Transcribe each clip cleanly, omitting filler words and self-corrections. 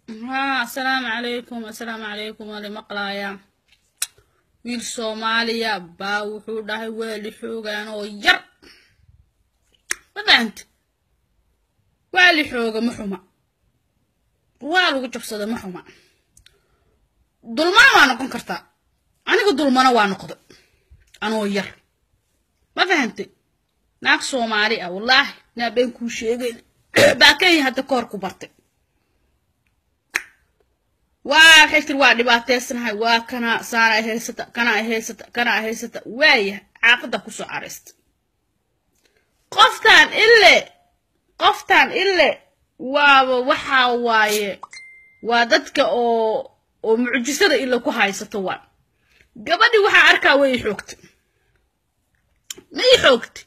السلام عليكم اللي مقلايا ويل سوماليا با وحو داهي ويلي خوغان oo yar badant wali xooga maxuma waa lagu jabsada maxuma dulmaan waa noqon kartaa aniga dulmana waa noqday anoo yar ma fahantay naag Soomaali ah wallahi na been ku sheegay baakay hadda koor ku bartay وحكر واحد باتيسن هاي وكنا صار هيستا كنا هيستا ويا عقدة كسو عرست قفتان إلا وحاواي ودتك أو معجزة إلا كهاي ستوان قبل وحا أركا ويحوكت ما يحوكت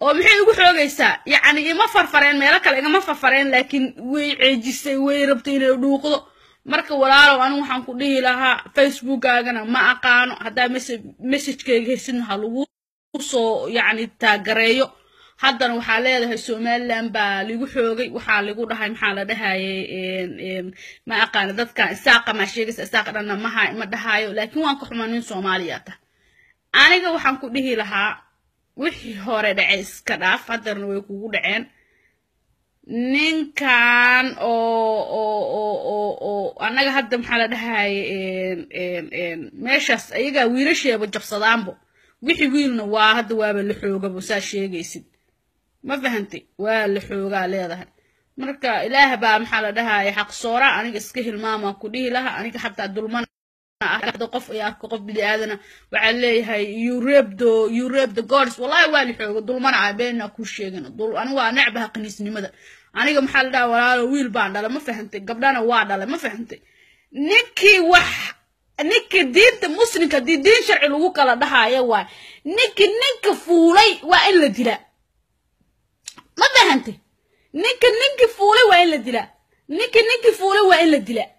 ومحي ugu xoogaysa yaani ima farfareen meel kale igama farfareen laakiin way ceejisay way rabtay inay dhuuqdo marka walaalo anigu waxaan ku dhihi lahaa Facebook-gaagana ma aqaano hadaa message-kayga haysan ha lagu soo yaani taagareeyo haddana waxa leedahay Somaliland baa lagu xoogay waxa lagu dhahay maxaa la dhahaayay ma aqaano dadka isaaqa ma sheegaysa isaaqa dhanna ma dhahayo laakiin waan ka xumaaneen Soomaaliyaata aniga waxaan ku dhihi lahaa wixii hore dhacay iska dhaaf haddana way kugu dhaceen ninkan oo anaga hadda maxaa la dhahay meeshaas ayaga wiilasheeba jabsadaanbo wixii wiilna waa hadda waaba la xoogaba saa sheegaysid ma fahantay waa la xoogaa leedahay marka ilaaha baa maxaa la dhahay xaq soora aniga iska hilmaama ku dhihi laha aniga xataa dulman qof ayaa qof bini aadana waxa leeyahay you rape the gods wallahi waa li xoogo dulmana aabeena ku sheegana dul aniga waa nacbaha qaniisnimada aniga maxaa la dhahaa walaalo wiil baan dhalay ma fahantay gabdhana waa dhalay ma fahantay ninkii diinta muslimka diin sharci lagu kala dhahayo waa ninka fuulay waa in la dilaa ma fahantay ninka fuulay waa in la dilaa ninka fuulay waa in la dilaa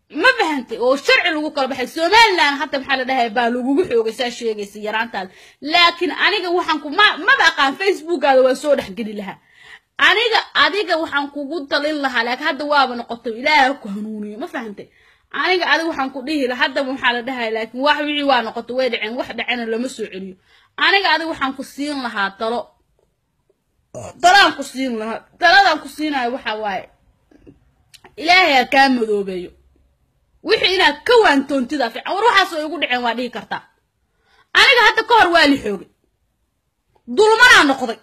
ما فهمتي او شرع لوgu kala baxay Soomaaliland hatta maxaa la dhahay baa lagu xoogaysaa sheegaysa yaraantaad laakiin aniga waxaan ku ma baqaan Facebook-gaada waa soo dhaxgeli lahaa adiga waxaan kugu talin lahaa laakiin hadda waaba noqotay Ilaahay ku hanuuniyo ma fahantay aniga waxaan ku dhihi lahaa hadda maxaa la dhahay laakiin wax wixii waa noqotay way dhaceen wax dhacena lama soo celiyo aniga waxaan ku siin lahaa talaan ku siin lahaa taladaan ku siinayo waxa waaye Ilaahay ka madoobeeyo wixii ina ka waantoontida fiican war waxa soo igu dhiceen waa dhihi kartaa aniga hadda ka hor waa li xoogay dulmana noqday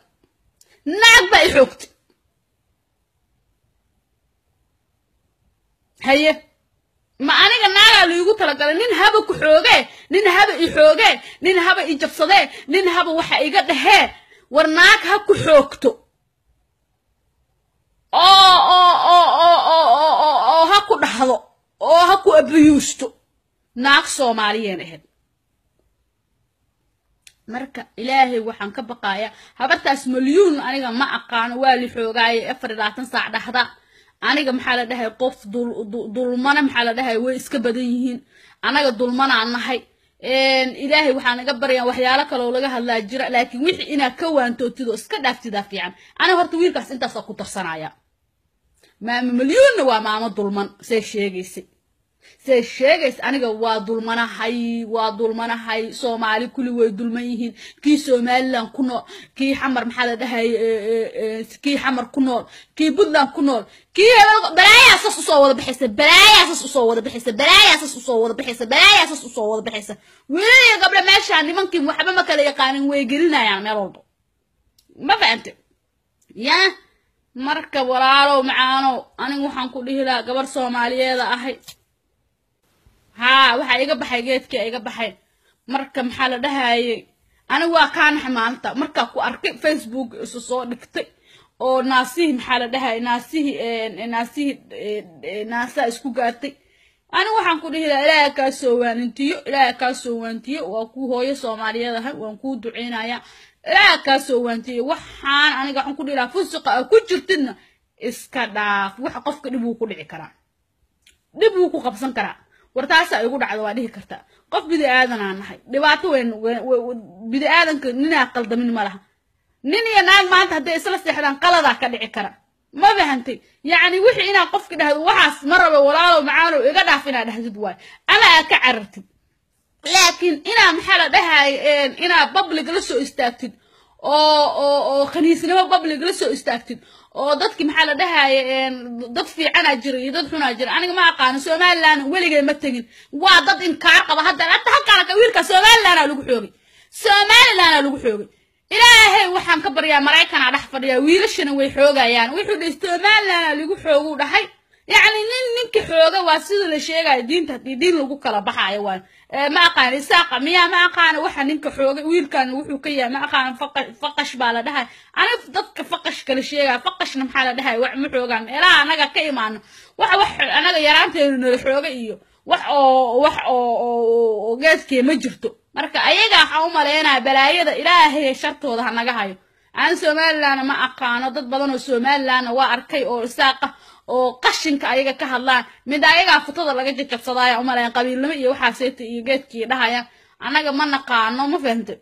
naag baa i xoogtay haye ma aniga naaga liigu tala galay nin haba ku xoogay nin haba i xoogay nin haba i jabsaday nin haba waxa iga dhahay war naag ha ku xoogto ha ku dhaxdo oo ha ku abiyuusto naag Soomaaliyeed ahayd marka Ilaahay waxaan ka baqaaya habartaas milyuun aniga ma aqaano waa li xoogay 24 saac dhaxda aniga maxaa la dhahay qof dulmana maxaa la dhahay way iska badan yihiin anaga dulmana nahay Ilaahay waxaan naga baryaa waxyaalo kale oo laga hadlaa jira laakiin wixii ina ka waantootido iska dhaaftida fiican ana horta wiilkaas intaas ku tarsanaya maama milyuun waa maama dulman sheegays aniga waa dulmanahay Soomaali kulli way dulman yihiin kii Somaliland ku nool kii xamar maxaa la dhahay kii xamar ku nool kii Puntland ku nool kii balaayaas soo wada bixisa wiilal gabdha meesha nimankii waxba ma kala yaqaanin way gelinayaan meel walba ma fahantay yaa marka walaalo macaano anigu waxaan ku dhihi lahaa gabar Soomaaliyeed ahay waxa iga baxay geedka iga baxay marka maxaa la dhahaayay anigu waa kaan xamaanta marka ku arkay Facebook isu soo dhigtay oo naasihi maxaa la dhahaayay naasa isku gaartay anigu waxaan ku dhihi lahaa Ilaahay ka soo waantiyo waa ku hooyo Soomaaliyeed ahay waan ku duceynaya Ilaahay ka soo waantiyo waxaan aniga waxaan ku dhihi lahaa fusuqa ku jirtina iska dhaaf wax qofka dib uu ku dhici karaa dib uu ku qabsan karaa wartaasa igu dhacdo waa dhihi kartaa qof bidi aadan aan nahay dhibaato weyn bidi aadanka nina qaldamin ma laha nin iyo naag maanta haday isla seexdaan qalada ka dhici kara ما فهمتي يعني وحي إنا قف كده وحاس مرة ولا معانو إقدر فينا ده جدواي أنا أكعرت لكن إنا محل ده إنا بابل جلسوا استاكتد أو خنيسنا بابل جلسوا استاكتد أو ضدك محل ده ضد في أنا جري ضد في أنا جري أنا ما قانو سومال لنا ولي جاي متجن وضد إنكار قبل هذا لا تحكي على كوير كسومال لنا لو حوري سومال لنا لو حوري إلهي وحن كبر يا مرايكان على حفر يا ويلشنا ويحوجا يعني ويحود استعمال لنا لجو حوجو ده حي يعني نك حوجا واسيد الشيء دين لجو كلا بحايوان ما قان ساق ميا ما قان وحن نك حوجا ويل كان وحوكيا ما قان فقش بالا ده أنا فضك فقش كل شيء فقش نمحلا ده وعم حوجا إلا أنا كيمان وح أنا يرانت الحوجا إيو وح جات كي مجرتو marka ayaga waxa u maleynaa balaayada ilaahay shartooda hanaga hayo aan Soomaaliland ma aqaano dad badan oo Soomaaliland waa arkay oo isaaqa oo qashinka ayaga ka hadlaan mid ayaga futada laga jajabsadaayo u maleyn qabiilnimo iyo waxa seetay iyo geedkii dhahaya anaga ma naqaano ma fahamtay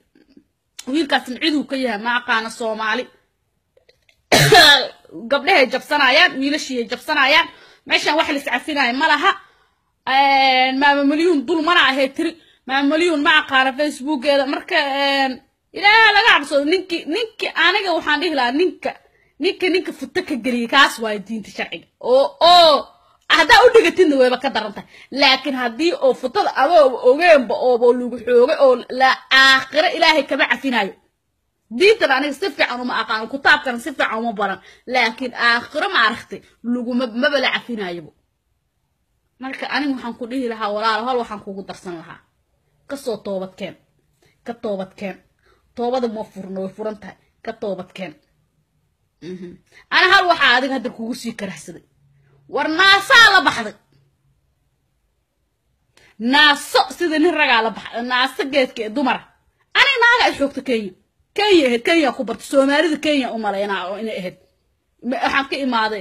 wiilkaas cid uu ka yahay ma aqaano Soomaali gabdhaha jabsanayaan wiilashii jabsanayaan meeshan wax la iscafinaayo ma laha ma milyan dul mana ahay tiri ما مليون مع قارة فيسبوك هذا مركا إلى لا قاعد نك أنا جو حنديه لا نك فتك الجري كاس وايدين تشرعي أو هذا أودي قتني ويا بكدرنته لكن هذه أو فتل أو جنب أو بقولوا بحوجة أو لا آخر إلهي كبع فينايو دي ترى أنا صفة أنا ما أقان كتاب كان صفة أو مبارن لكن آخر ما عرفتي لقوا ما بلع فينايو مركا أنا محنقوليه لها ولا هل وحنقول درسنا لها كسو توبت كان كتوبت كان توبت موفرنا وفرنتها كتوبت كان أنا هالوحى هذا هذا كوسي كرهسدي ورناسا على بحر ناس سيدنا الرجال على بحر ناس جت كدمر أنا ناقة شوكت كيا كبرت سوماري كيا أمري أنا إهد حكي إمادة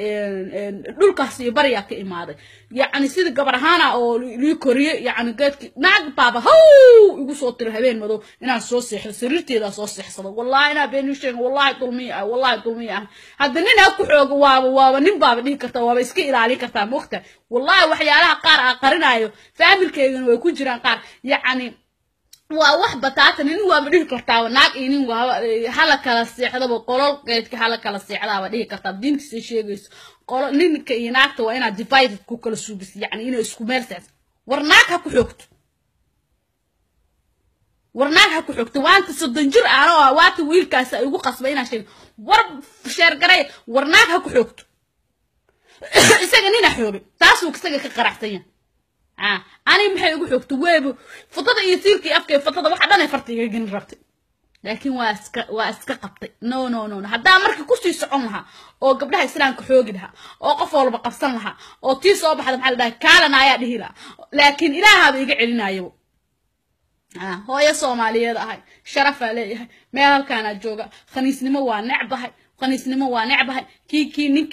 دول كاسي بريا كإمادة يعني سيد جبرهانا أو ليكوريا يعني قلت ناق بابا هو يقول صوت الهبين مدو أنا صوصي سريرتي إذا صوصي حصل والله أنا بين وشين والله طلمية والله طلمية هذا نين أكو حوج ونين بابا دي كرتا وبسكي إلى عليه كرتا مخته والله وحيالها قارنا أيوه فاهم الكيان ويكون جيران قار يعني وواح بتاعتن إنه وابديه كرتا وناق إنه حلقة على السيحة بقولوا قيد حلقة على السيحة وابديه كرتا بدين كسيشيء جيس قولوا نين كيناك تو أنا divided كوكل سوبس يعني إنه إسكوميرسس ورناك هكو حكت ورناك هكو حكت وانت صدنجر أنا وات ويل كاس يقول قصبين عشان ورب شير قري ورناك هكو حكت إسقني نحوري تاسو كسقة كقرحتين أنا محي أقول حكت ويبو فطدة يصير كي أفكي فطدة واحد أنا فرتي جن ربطي لكن واسك قبطي نو هذا مركي كوستي يسعونها أو قبلها يسلان كحوجها أو قفول بقفصنها أو تيسو بحد محل ده كالنا يا دهيلا لكن إلى هذا يقع لنا يو هو يا Soomaaliyeed ahay sharaf leeyahay meel kana jooga khaniisnimo waa necbahay khaniisnimo waa necbahay kii nin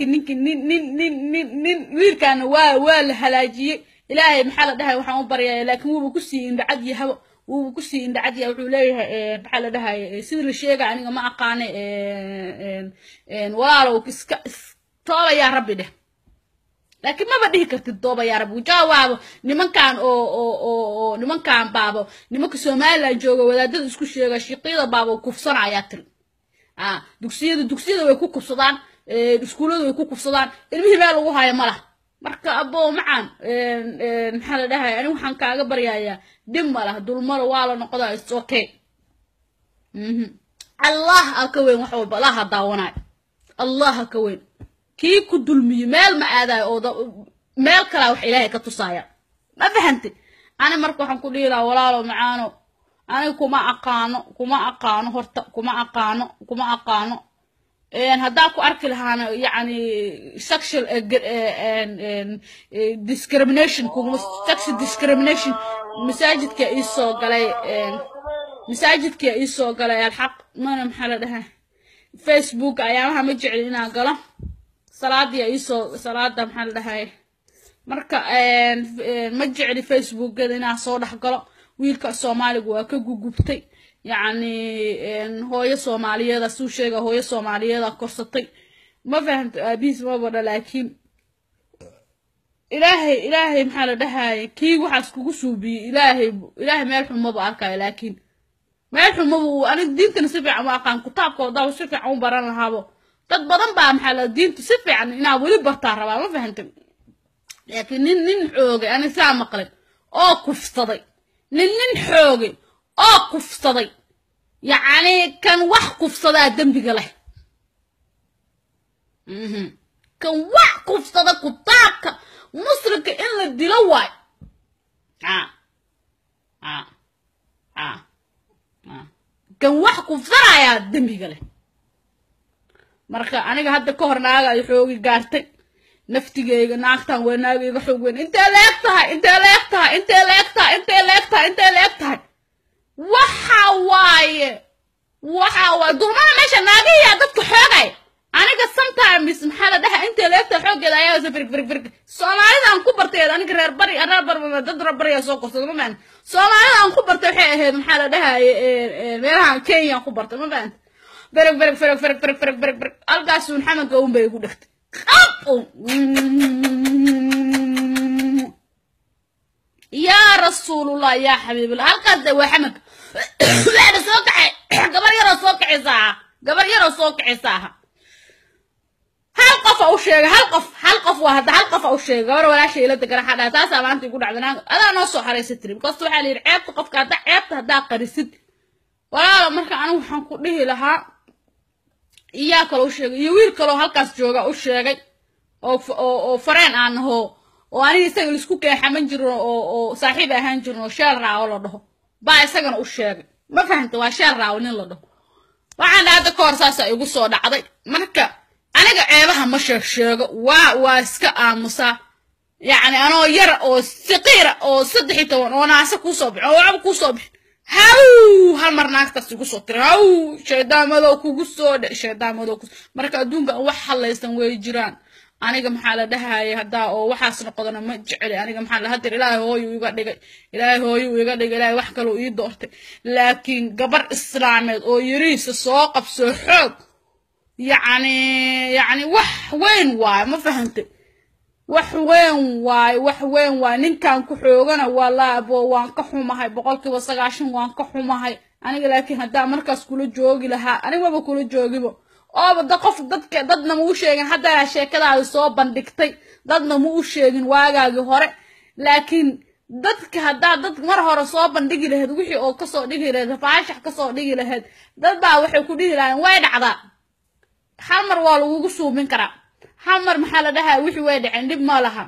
wiilkan waa la halaajiyay ilaahay maxaa la dhahay waxaan u baryaa laakiin wuu ku sii indhacad yahay wuu ku sii indhacad yahay wuxuu leeyahay maxaa la dhahay sida la sheegay aniga ma aqaan walaalow iska tooba yaa rabbi dheh لكن ما بديه كتدوبة يا رب وجاواب نمن كان أو نمن كان بابا نمن كسومالا جوجا ولا دد إسكو شيء شقيقة بابا كفصان عياتل دكسيد ويكو كفصان السكولة ويكو كفصان المهم يلو هاي مرة مركا أبو معان محل ده يعني وحن كعبر يا دم مرة دول مرة ولا نقدر إستوكي الله أكوين وحول الله داوناي الله أكوين كي كدول ميل ما هذا أو ميل كلا وحيلاه كتصايا ما فهمتي أنا مركو حنقول لا ولا لو معانو أنا كما أقانو هرت كما أقانو إن هداكو أركل هانا يعني sexual discrimination كم sexual discrimination مساجد كإيسو قلي الحق ما نمحل ده فيسبوك أيامها مجعلنا قلا صلاة يسوع صلاة محل ده مركا مجعلي فيسبوك قدنا صورة قلا ويلك الصومالي وكجوجبتي يعني هو الصومالية ذا سوشيجا هو الصومالية ذا قصتي ما فهمت أبيس ما بدأ لكن إلهي محل ده كي وحس كوسو بي إلهي ما يلحم ما بأركا لكن ما يلحم ما أنا الدين تنسفع عم أقام كتاب كودا وسفع عم بران هابو تدبرن بقى محل الدين تسفع عن إنا ولي برتار ما فهمت لكن نين حوجي أنا سامع قلت كف صدي نين حوجي كف صدي يعني كان وحكف صدي الدم بقله كان وحكف صدي كتابك مصرك إلا الدلواي كان وحكف صدي يا الدم بقله مركا أنا هذا كهر ناقة يحوجي قارتي نفتيجي ناقتها وناقي يحوجين أنت لقتها وحواي دورنا ماشي ناقي يا دتك حاجة أنا قسمتها مس محلة ده أنت لقتها حاجة ده يا فرق سومالي ده أنكو برتي أنا كرر بري أنا ما تضرب بري سوق صدق ما سومالي ده أنكو برتي هي محلة ده ميرها كينيا أنكو برتي ما بان فرق القاس محمد قوم بيقول اخت يا رسول الله يا حبيب الله القاس ده وحمد لا سوقعي قبر يرى سوقعي ساعة هل قف وهذا هل قف أو شيء قبر ولا شيء لا تقرأ حدا أساسا ما أنت يقول عندنا أنا نصو حري ستري بقصوا حالي عيبت قف كذا عيبت هذا قريست ولا مركا أنا وحنقول له لها إياك لو شيء يويل كلو هالكاس جوجا أو شيء أو فرين عنه وأنا يسأل سكوك يا حمنجر أو صاحب هنجر أو شارع ولا ده بقى يسأل أو شيء ما فهمت وشارع ولا ده وعند هذا كورس يقول صودا عضي مركا أنا قاعدها مش شيء واسك أمسا يعني أنا يرى أو صغيرة أو صدحي وأنا أسكو صبح أو عبكو صبح هاو هالمرناك تسيقو صوتر هاو شيطان مدوكو قصود شيطان مدوكو مركا دونك وح الله يستنوي جيران أنا محل دهاي هدا أو وحاسن قدنا ما جعلي أنا محل هدر إلهي هو يقعد إلهي wax kale ii doortay laakiin gabar islaameed oo yiriis soo qabso xoog يعني wax weyn waay ma fahantay wax weyn waay ninkan ku xoogana walaabo waan ka xumahay 190 waan ka xumahay aniga laakiin hadaa markaas kula joogi lahaa aniga ma kula joogibo oo bada qof dadna ma u sheegin hadaa sheekadaada soo bandhigtay dadna ma u sheegin waagaagi hore laakiin dadka hadaa dad mar hore soo bandhigi lahayd wixii oo ka soo dhigi lahayd faashax ka soo dhigi lahayd dad baa waxay ku dhihi lahayn way dhacdaa hal mar waa lagu suubin karaa hal mar maxaa la dhahaa wixii way dhaceen dib ma laha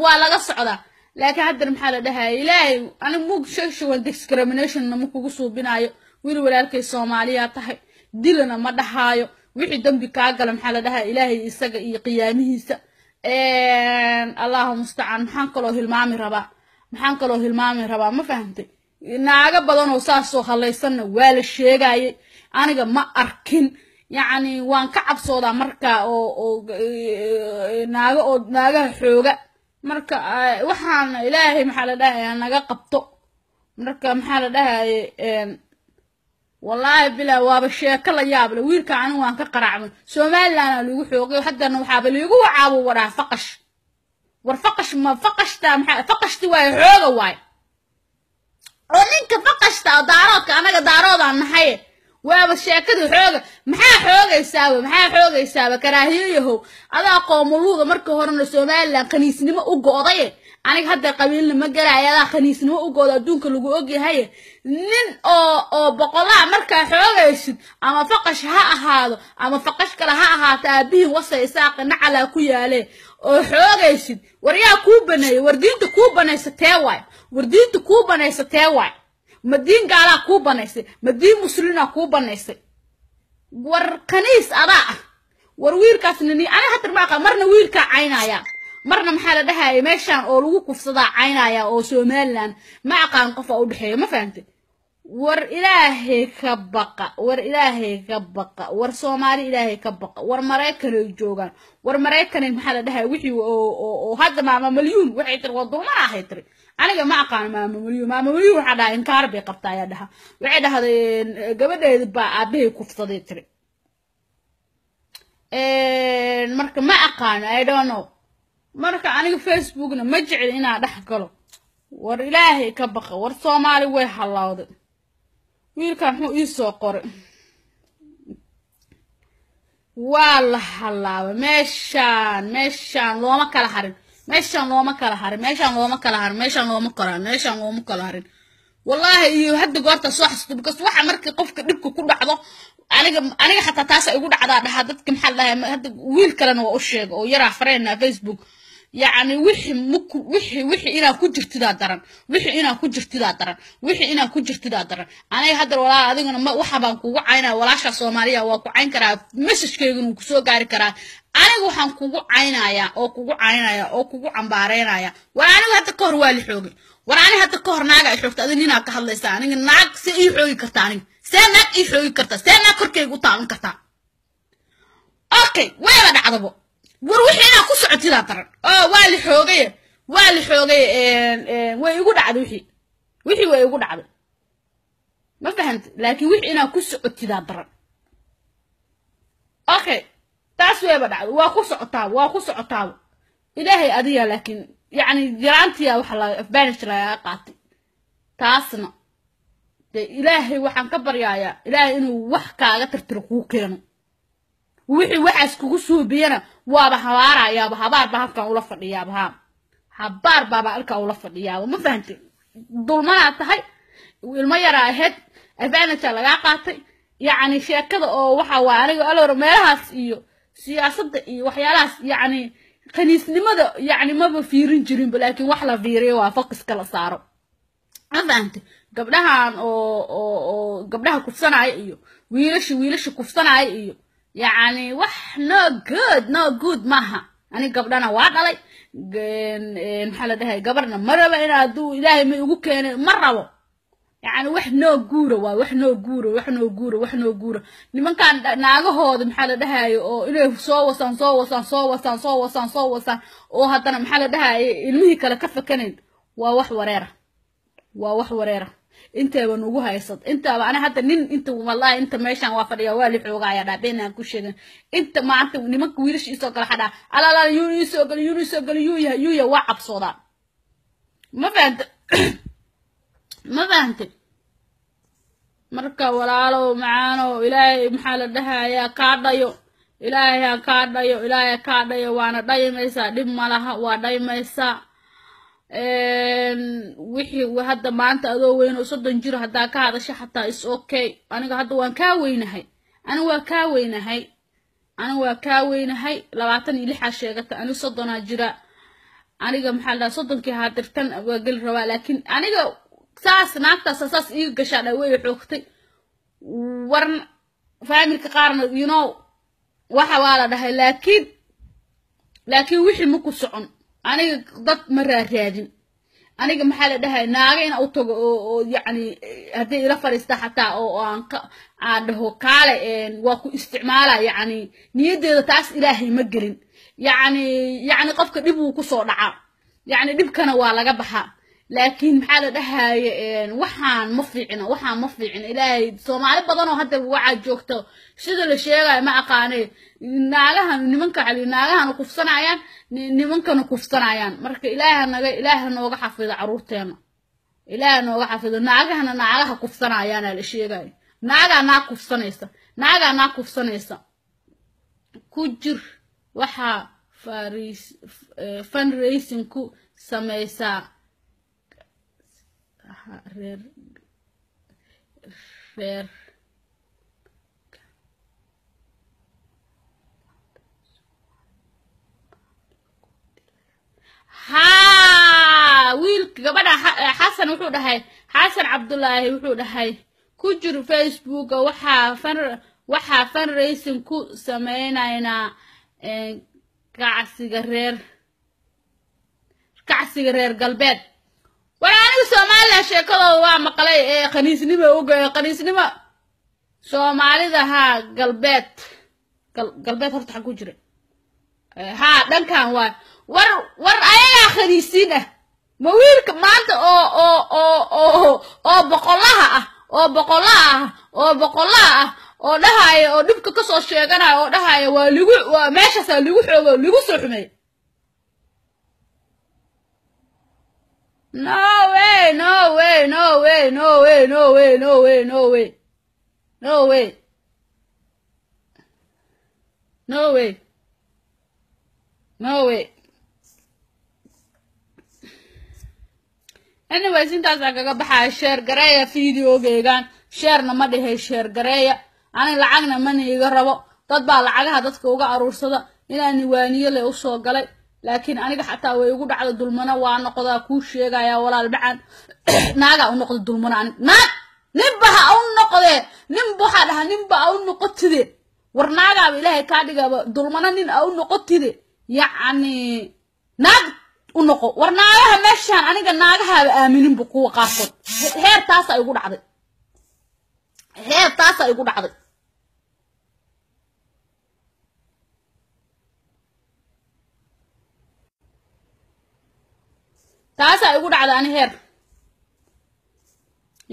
waa laga socdaa laakiin hadda maxaa la dhahaa ilaahay ana mug sexual discrimination ma kugu suubinayo wiil walaalkay Soomaaliya tahay dilana ma dhahaayo wixii dambi ka gala maxaa la dhahaa ilaahay isaga iyo qiyaamihiisa Allahu musta'an maxaan kaloo hilmaami rabaa ma fahantay naaga badan oo saas soo halaysan waa la sheegayay aniga ma arkin يعني وان كعب صودا مركا أو ناقة حوجة مركا وحنا إلهي محل ده يعني ناقة قبطو مركا محل ده والله بلا وابشة كلا يابل ويركا عنو وان كقرع من سومال لنا اللي يحوجي وحتى إنه حابل يجوا عابو وراه فقش ما فقش تام فقش تواي حوجة واي ونك فقش تا دارك أنا دارود عن حي وابشاكد حوجة محا يساوي كراهيه هذا قوملوده marka horena Soomaaliland qaniisnimo u gooday aniga hadda qabiilna ma galaayada qaniisnimo u gooda adduunka lagu ogyahay nin oo boqolaa marka xoogaysid ama faqash ha ahaado ama faqash kala ha ahaato aabihi wasay saaqna cala ku yaale oo xoogaysid waryaa ku baneey wardiinta ku banaysatay waay مدين قالا كوبا نيسي مدين مسلمنا كوبا نيسي ور كنيس أضاء ور ويركا سنني أنا حتى معك مرنا ويركا عينايا مرنا محالة دهاي ماشان أو لوكو في صداع عينايا أو سومالان معك انقفا أو بحي ما فهمت ور إلهي كبقى ور سومالي إلهي كبقى ور مريكا الجوغان ور مريكا محالة دهاي وحي وهذا مع مليون وحي تروضو ما راح يتري أنا ما أقان ماما مليون حدا إنكار بقبطة يدها وعيد هذا قبل يذبح أبيه كفتة تري marka ma aqaan I don't know marka aniga facebookna ma jecel inaan dhex galo war ilaahay ka baqa war Soomaali way halawday wiilkan wuxuu ii soo qoray wala halawa meeshan looma kala harin meeshan looma kala harin wallahi iyo hadda goorta soo xasuusto because waxa markii qofka dhibku ku dhacdo aniga xataa taas ay ugu dhacdaa dhaha dadka maxaa la dhahay hadda wiil kalena waa u sheeg oo yara fareyna Facebook يعني وحي إنا كجرتدا درن أنا هذا ولا أذن ما وحبان كوع عينا ولا شخص سوماليا وكوع عين كرا مسج كيجون كسو قاري كرا أنا وحن كوع عينا يا أو كوع عمبارينا يا وأنا هذا كهر والي حوجي وأنا هذا كهر ناقة شفت أذنينا كهاللسان إن ناق سئي حوجي كرتاني سناق إيه حوجي كرتا سناق كركي قطعن كرتا أوكي وين بدأ عضبو وروحينا كسعتي لا ترى والي حوجي ويقول عاد وحي ويقول عاد ما فهمت لكن وحينا كسعتي لا ترى اوكي تاسوي بدع واكسعتاو إلهي أديها لكن يعني جرانتي وحلا فبانش لا قاتي تاسنا إلهي وحن كبر يا إلهي إنه وحكا ترترقو كينو وحي وحاس كوسو بينا وابا حوارا يا بحبار بحبكا ولا فديا بها حبار بابا الكا ولا فديا وما فهمتي دولما تahay ilma yara aheed afaanata laga qaatay yaani sheekada oo waxa waa aniga aloor meelahaas iyo siyaasadda iyo waxyaalahaas yaani qaniisnimada yaani ma fiirin jirin laakiin wax la fiiriyo waa focus kala saaro afaanti gabdhahan oo gabdhaha kufsanay iyo wiilasha kufsanay iyo يعني وح no good معها أنا قبلنا وعدلي محل ده قبرنا مرة بينا دو إلهي ما يقول كان مرة يعني وح no جورة لمن كان ناقه هذا محل ده إلهي صوّصان أو هذا محل ده المية كلا كفة كنين ووح وريرة انت ونوجها يصد انت انا حتى انت والله انت ماشي وافر يا والي حوغا يا دابينا كوشيغن انت ما انت نمك ويلش يسو كلا حدا لا يونيسو يو وعب صودا ما فهمت مركا ولاالو معانو الهي محال دها يا كادايو الهي كادايو وانا دايميسا دب مالها وا دايميسا wixii hadda maanta adoo weyn oo 30 jir hada ka hadashay xataa is okay aniga hadda waan ka weynahay aniga waa ka weynahay 26 sheegata aniga 30 jira aniga maxaa la 30kii hadirtan waa gal rabaa laakiin aniga saas naagtaas saas ii gashay way xoogtay warn familka qaarna you know waxa waa la dhahay laakiin wixii ma ku socon أنا ضد مرة رادين أنا محل ده ناقين أو تج أو يعني هذي رفرست حتى أو عنده كاله وكو استعماله يعني نيد تاس إلهي مجرين يعني قفك دبو كسر عام يعني دب كان ولا جبها لكن محل ده وحان مفرعنا إلهي سومالي بدنه هذا وعد جوكته شذ الشيء ما أقاني نالها نمنك على نالها نكفصنايان نمنك نكفصنايان مرك إلهي نوجا حفظ عروتنا إلهي نوجا حفظ نالها كفصنايان الشيء جاي ناقة ناكفصنيسا كجر وحا fundraising كو سميسا رير ها ويل gabadha xasan wuxuu dhahay xasan cabdullaahi wuxuu dhahay ku jir Facebook waxa fundraising ku sameeynayna kacsiga reer galbeed walaaniga Soomaaliya sheekada waa maqlay qaniisnimo Soomaalida ha galbeed horta xaq ku jira ha dhankan war ayaga khaniisina ma wiilka maanta oo boqolaha oo dhahayo oo dhibka ka soo sheeganayo oo dhahayo waa meeshaas lagu xoogo lagu soo xumay. No way, no way, no way, no way, no way, no way, no way, no way, no way, no way. Anyways, intaas kaga baxay share gareeya video-geygan, share-na ma dhahay share gareeya. Ani lacagna ma niga rabo, dad baa lacagaha dadka uga aruursada inaan waaniyo le u soo galay. laakiin aniga xataa way ugu dhacdo dulmana waa noqodaa ku sheegaya walaal bacaan naaga u noqdo dulmana naag nimba ha u noqde nimba waxa dhaha nimba u noqotide war naaga ilaahay ka dhigaba dulmana nin u noqotide yaani naag u noqo war naagaha meeshan aniga naagaha aaminin bu ku qaarkood heer taas ay ugu dhacday taas ay ugu dhacday ani heer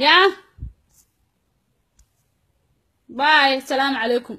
ya bye salaam alaykum.